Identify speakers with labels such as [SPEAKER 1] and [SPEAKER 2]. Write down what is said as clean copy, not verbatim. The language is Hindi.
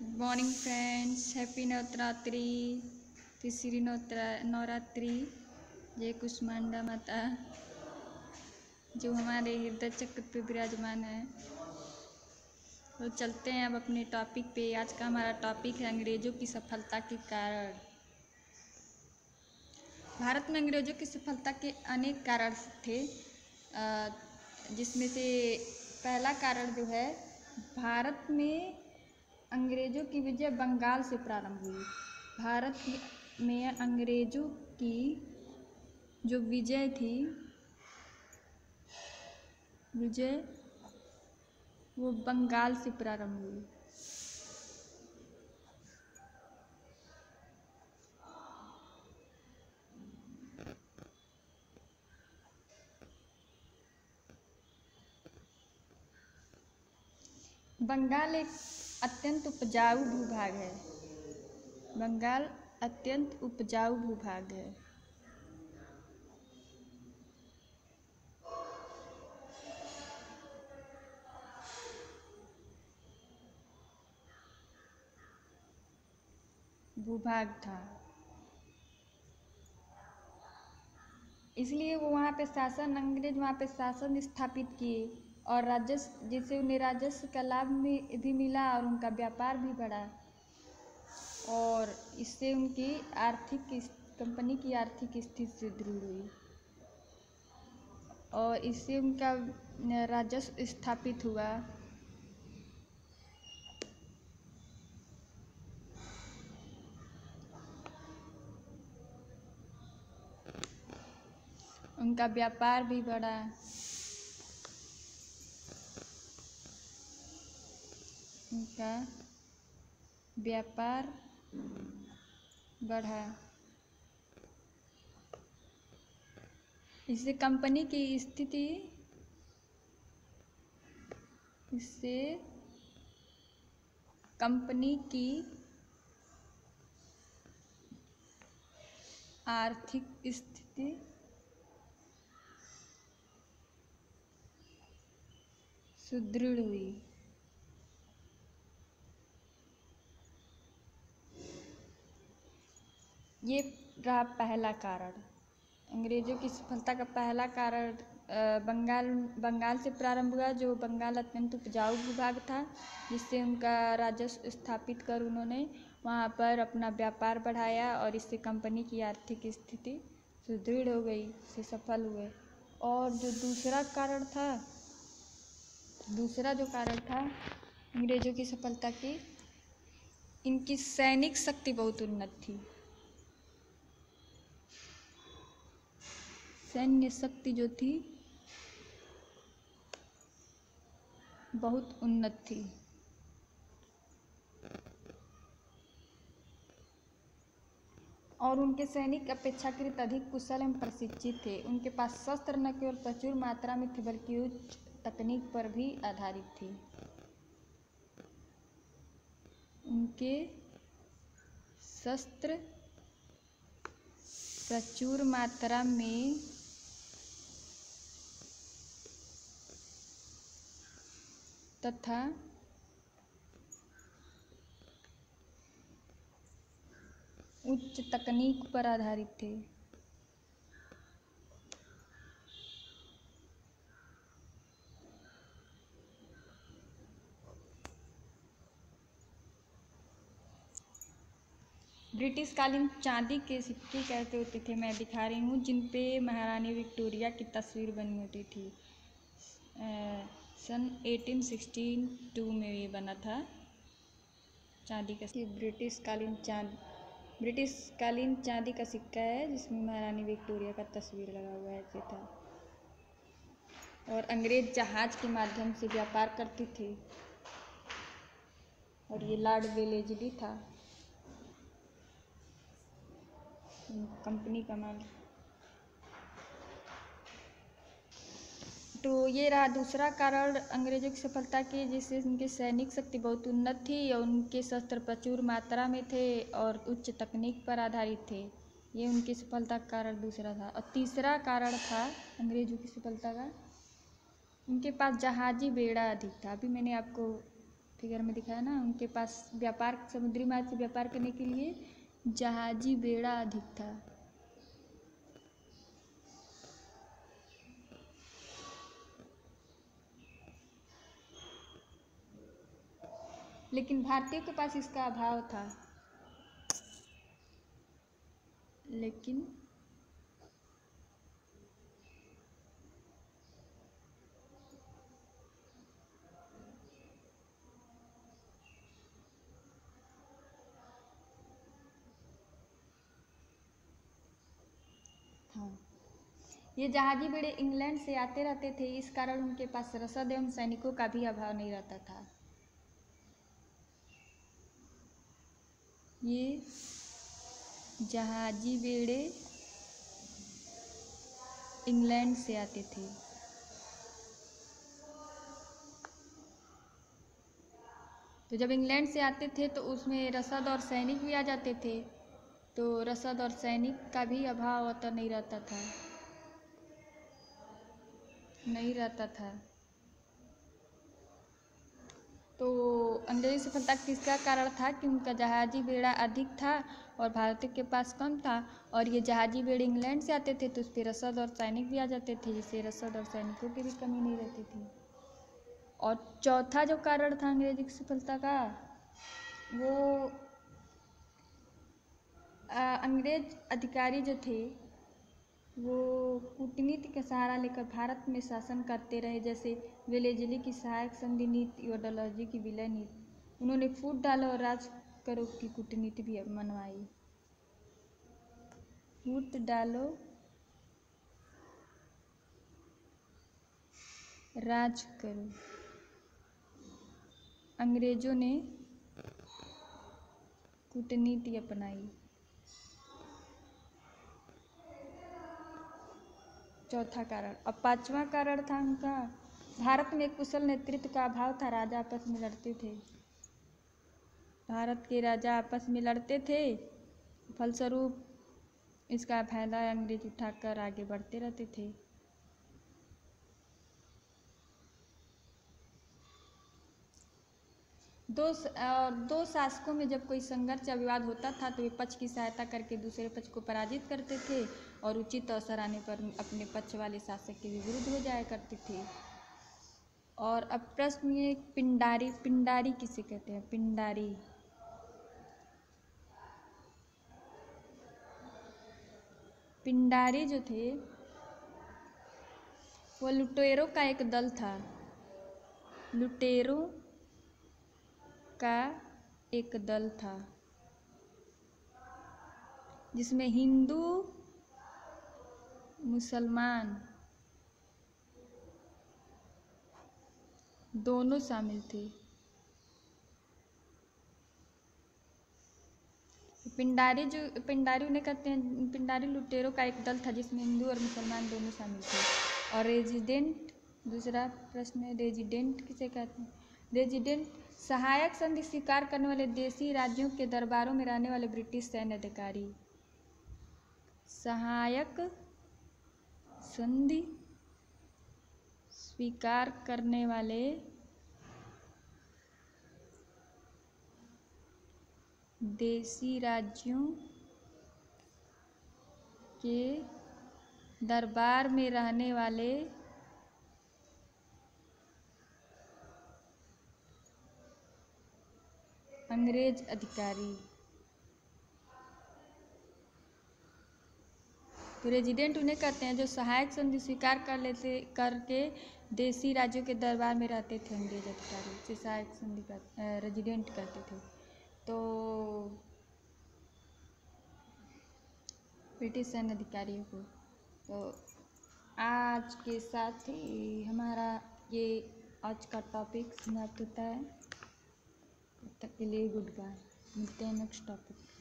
[SPEAKER 1] Good morning friends, happy Navratri. तीसरी नवरात्रि जय कुष्मांडा माता जो हमारे हृदय चक्र पे विराजमान है। तो चलते हैं अब अपने टॉपिक पे। आज का हमारा टॉपिक है अंग्रेज़ों की सफलता के कारण। भारत में अंग्रेज़ों की सफलता के अनेक कारण थे, जिसमें से पहला कारण जो है, भारत में अंग्रेज़ों की विजय बंगाल से प्रारंभ हुई। भारत में अंग्रेज़ों की जो विजय थी, वो बंगाल से प्रारंभ हुई। बंगाल एक अत्यंत उपजाऊ भूभाग है। बंगाल अत्यंत उपजाऊ भूभाग है। भूभाग था, इसलिए वो वहाँ पे शासन, अंग्रेज वहाँ पे शासन स्थापित किए और राजस्व, जिससे उन्हें राजस्व का लाभ में भी मिला और उनका व्यापार भी बढ़ा और इससे उनकी कंपनी की आर्थिक स्थिति सुदृढ़ हुई और इससे उनका राजस्व स्थापित हुआ। उनका व्यापार भी बढ़ा। उनका व्यापार बढ़ा। इससे कंपनी की आर्थिक स्थिति सुदृढ़ हुई। ये रहा पहला कारण। अंग्रेज़ों की सफलता का पहला कारण बंगाल से प्रारंभ हुआ, जो बंगाल अत्यंत उपजाऊ भूभाग था, जिससे उनका राजस्व स्थापित कर उन्होंने वहाँ पर अपना व्यापार बढ़ाया और इससे कंपनी की आर्थिक स्थिति सुदृढ़ हो गई, से सफल हुए। और जो दूसरा जो कारण था अंग्रेज़ों की सफलता की, इनकी सैनिक शक्ति बहुत उन्नत थी। सैन्य शक्ति जो थी बहुत उन्नत थी और उनके सैनिक अपेक्षाकृत अधिक कुशल एवं प्रशिक्षित थे। उनके पास शस्त्र न केवल प्रचुर मात्रा में थे बल्कि उच्च तकनीक पर भी आधारित थी। उनके शस्त्र प्रचुर मात्रा में तथा उच्च तकनीक पर आधारित थे। ब्रिटिश कालीन चांदी के सिक्के कहते होते थे, मैं दिखा रही हूँ, जिन पे महारानी विक्टोरिया की तस्वीर बनी होती थी। सन 1862 में ये बना था चांदी का। ब्रिटिश कालीन चांदी का सिक्का है जिसमें महारानी विक्टोरिया का तस्वीर लगा हुआ है, ये था। और अंग्रेज जहाज के माध्यम से व्यापार करते थे और ये लॉर्ड वेलेस्ली था कंपनी का मालिक। तो ये रहा दूसरा कारण अंग्रेजों की सफलता की, जिससे उनकी सैनिक शक्ति बहुत उन्नत थी और उनके शस्त्र प्रचुर मात्रा में थे और उच्च तकनीक पर आधारित थे। ये उनकी सफलता का कारण दूसरा था। और तीसरा कारण था अंग्रेजों की सफलता का, उनके पास जहाजी बेड़ा अधिक था। अभी मैंने आपको फिगर में दिखाया ना, उनके पास व्यापार, समुद्री मार्ग से व्यापार करने के लिए जहाजी बेड़ा अधिक था। लेकिन भारतीयों के पास इसका अभाव था। लेकिन हाँ, ये जहाजी बेड़े इंग्लैंड से आते रहते थे, इस कारण उनके पास रसद एवं सैनिकों का भी अभाव नहीं रहता था। ये जहाजी बेड़े इंग्लैंड से आते थे। तो जब इंग्लैंड से आते थे तो उसमें रसद और सैनिक भी आ जाते थे, तो रसद और सैनिक का भी अभाव होता नहीं रहता था। तो अंग्रेजी सफलता किसका कारण था कि उनका जहाजी बेड़ा अधिक था और भारतीयों के पास कम था, और ये जहाजी बेड़े इंग्लैंड से आते थे तो उस पर रसद और सैनिक भी आ जाते थे, जिससे रसद और सैनिकों की भी कमी नहीं रहती थी। और चौथा जो कारण था अंग्रेजी की सफलता का, वो अंग्रेज अधिकारी जो थे वो कूटनीति का सहारा लेकर भारत में शासन करते रहे, जैसे वेलेजली की सहायक संधि नीति और डलहौजी की विलय नीति। उन्होंने फूट डालो और राज करो की कूटनीति भी मनवाई। फूट डालो राज करो, अंग्रेजों ने कूटनीति अपनाई। चौथा कारण। अब पांचवा कारण था उनका, भारत में कुशल नेतृत्व का अभाव था, राजा आपस में लड़ते थे। भारत के राजा आपस में लड़ते थे, फलस्वरूप इसका फायदा अंग्रेज उठाकर आगे बढ़ते रहते थे। दो शासकों में जब कोई संघर्ष या विवाद होता था तो वे पक्ष की सहायता करके दूसरे पक्ष को पराजित करते थे और उचित अवसर आने पर अपने पक्ष वाले शासक के विरुद्ध हो जाया करते थे। और अब प्रश्न ये, पिंडारी किसे कहते हैं? पिंडारी जो थे वो लुटेरों का एक दल था। लुटेरों का एक दल था जिसमें हिंदू मुसलमान दोनों शामिल थे। पिंडारी उन्हें कहते हैं, पिंडारी लुटेरों का एक दल था जिसमें हिंदू और मुसलमान दोनों शामिल थे। और रेजिडेंट, दूसरा प्रश्न है, रेजिडेंट किसे कहते हैं? रेजिडेंट सहायक संधि स्वीकार करने वाले देशी राज्यों के दरबारों में रहने वाले ब्रिटिश सैन्य अधिकारी। सहायक संधि स्वीकार करने वाले देशी राज्यों के दरबार में रहने वाले अंग्रेज अधिकारी। तो रेजिडेंट उन्हें कहते हैं जो सहायक संधि स्वीकार करके देशी राज्यों के दरबार में रहते थे अंग्रेज अधिकारी, से सहायक संधि का रेजिडेंट कहते थे। तो ब्रिटिश सैन्य अधिकारियों को। तो आज के साथ ही हमारा ये आज का टॉपिक समाप्त होता है। तब तक के लिए गुड बाय, मिलते हैं नेक्स्ट टॉपिक।